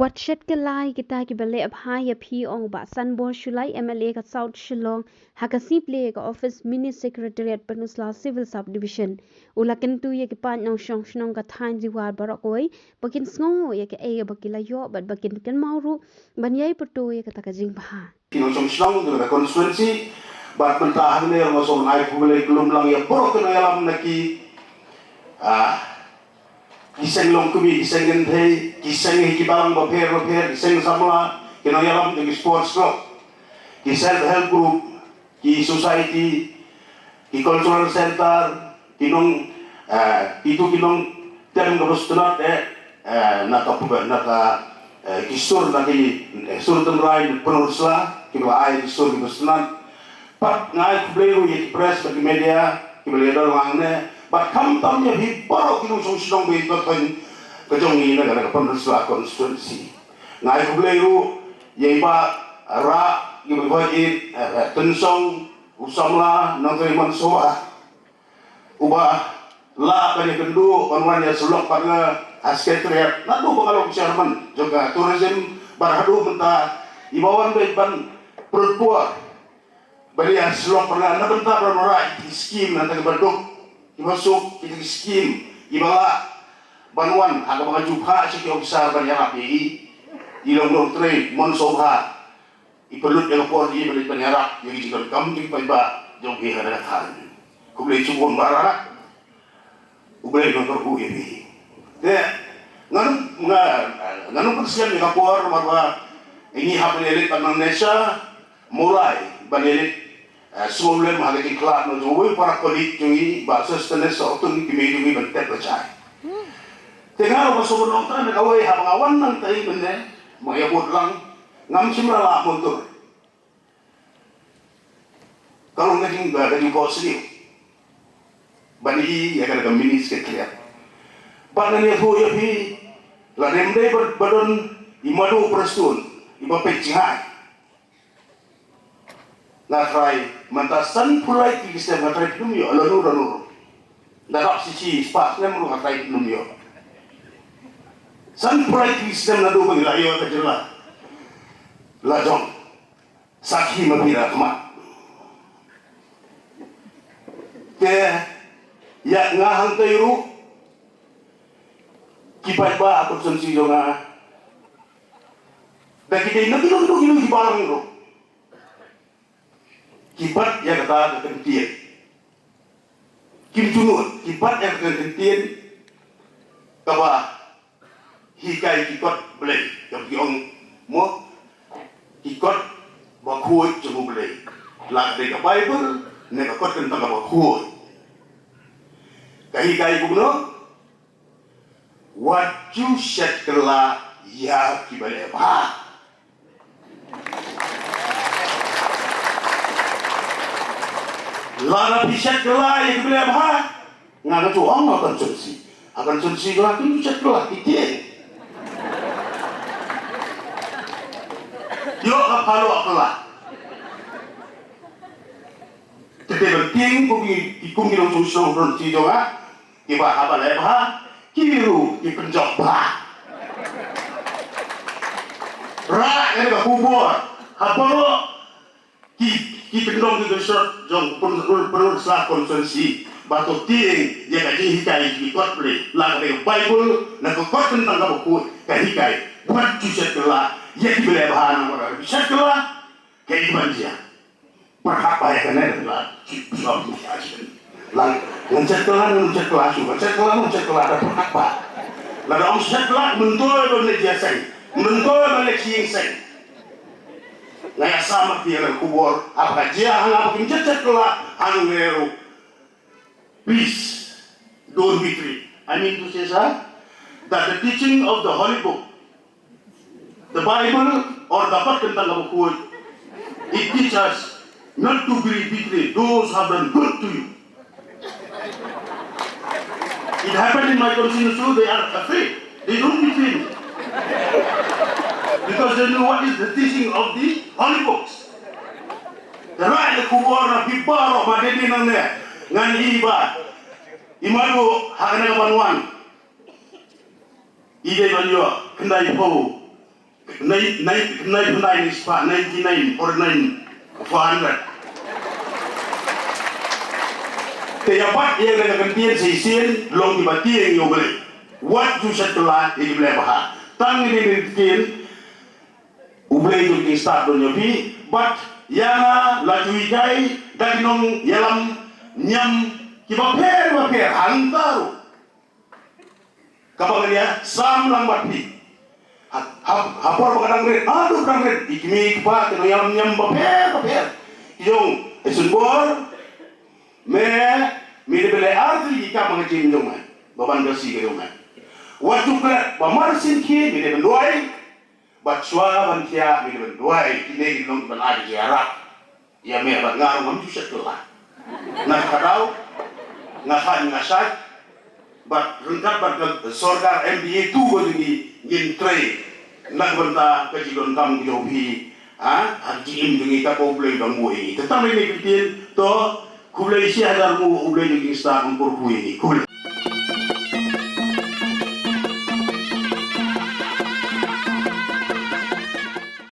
Watchet ke lai kita ki bale abhai phi ong ba Sanbor Shulai MLA ka South Shillong hakasi play ka office mini secretariat Peninsula Civil Subdivision ulaken tu ye ki pan nong shong shnong ka thain jiwar barakoi bakin sngo ye ke e bakila yo bat bakin ken mauru banyai putu ye ka takajing bha Kino shong shnong tu ka constituency bat mentah ne ngo song nai pubele kelum lang ya borok na yalam naki kiseng long kubi kiseng genthei kiseng ki balang baper kiseng samla kino yalam de sports club ki self help group ki society ki cultural center kinong itu kinong tem gabostunat naka kisur naki sur temrai penursla kino ai kisur gabostunat pat ngai kubleu ye press bagi media kibele dolangne but kam tam ye hi paro kinu song song be ko kon ko jong ni na ga penursla constituency ngai kubleu ye ba ra kibele ko ji tensong usamla nang man soa uba la kali kendu onwan ya sulok pada sekretariat nadu bangalo chairman juga tourism barhadu menta ibawan be ban pertua bali ya sulok pada na benta beronora skim nanti berduk masuk kita skim ibala banwan aga mga jubha si officer ban ya rapi ilong tre mon soha ipelut yang kuat di balik penyarap yang jika kamu di paiba jauh ke hadapan kublai cubon barang kublai nonton ini nganu persian di kapur marwa ini hapelit Indonesia mulai banelit semula menghadapi kelas nujui para kolik jungi bahasa setelah seorang kimedi bentek percaya tengah masuk nonton kawai habangawan nang tadi benda mayabut lang ngam simrala muntur kalau ngajing gaji kosli bani ya kada mini sekretariat banan ya fu ya pi la nemde badon imadu prestun iba pecihai na try mantasan pulai ki sistem na try dumio alonu darap sisi spas nem ru try dumio san pulai ki sistem na do bangilayo ta jela lajong sakhi mabira kama ke ya ngahang tayru kipat ba ako sunsi do nga dagi day nagilo di barang ro kipat ya kata kentien kim junun kipat ya kentien kaba hikai kipat belai yang kiong mo ikot bakhuy jemu belai lag de ka bible ne ka kot kan tanga bakhuy kahi bugno what you shed kala ya kibale ba lana pisat kala ya kibale ba ngana tu ong akan sunsi kala tu shed kala titik yo kapalo akala tete penting kung kilong susong ron si doa iba haba leba kiru di penjok ba ra ini ka kubur habalo ki pendong di short jong perlu sa konsensi batu ting dia kaji hikai di kot ple la ka bible na ko kot tentang ka buku ka hikai buat juset kala ya di bela bahan orang bisa kala kayak dia berhak bayar kena adalah sebab mustahil lang mencet kala ada berhak pak lalu orang mencet kala mentua boleh jasa mentua boleh kingseng naya sama dia nak kubur apa dia hanya mencet kala anu nero please don't be tricked. I mean to say that the teaching of the Holy Book, the Bible or the tentang buku, it teaches us not to be betrayed those who have done good to you. It happened in my conscience too. They are afraid. They don't betray me because they know what is the teaching of the Holy Books. The right kubur na pibaro madeni nang ne ngan iba imadu hakana kapanuan ide banyo kendai po 99 is 99 or 400. Tiap yang dengan gantian seisian long di bati yang yo beli. What you said telah ini beli bah. Tang ini dikin ublei jo ki start do nyobi but yana la juijai dari nong yalam nyam ki baper hantaru. Kapag niya sam lang bati. Hapor kadang red, aduh kadang red. Ikimi pa kino yalam nyam baper. Yung esunbor me bele arti ika mga jim jong man baban gasi ke jong man watu kra ba marsin ki mi de doai ba chwa ban kia mi de doai ki ne long ban ari jara ya me ba ngar ngam tu setla na kadau ngahan ngasat ba rengkat ba sorgar MBA tu go ni gin tray nak banta ke jilon kam ki obi ha jim ngi ka ko ble bang moi tetam ni bitin to kublai si hadar mu ublai ni sta ang kurku ini kublai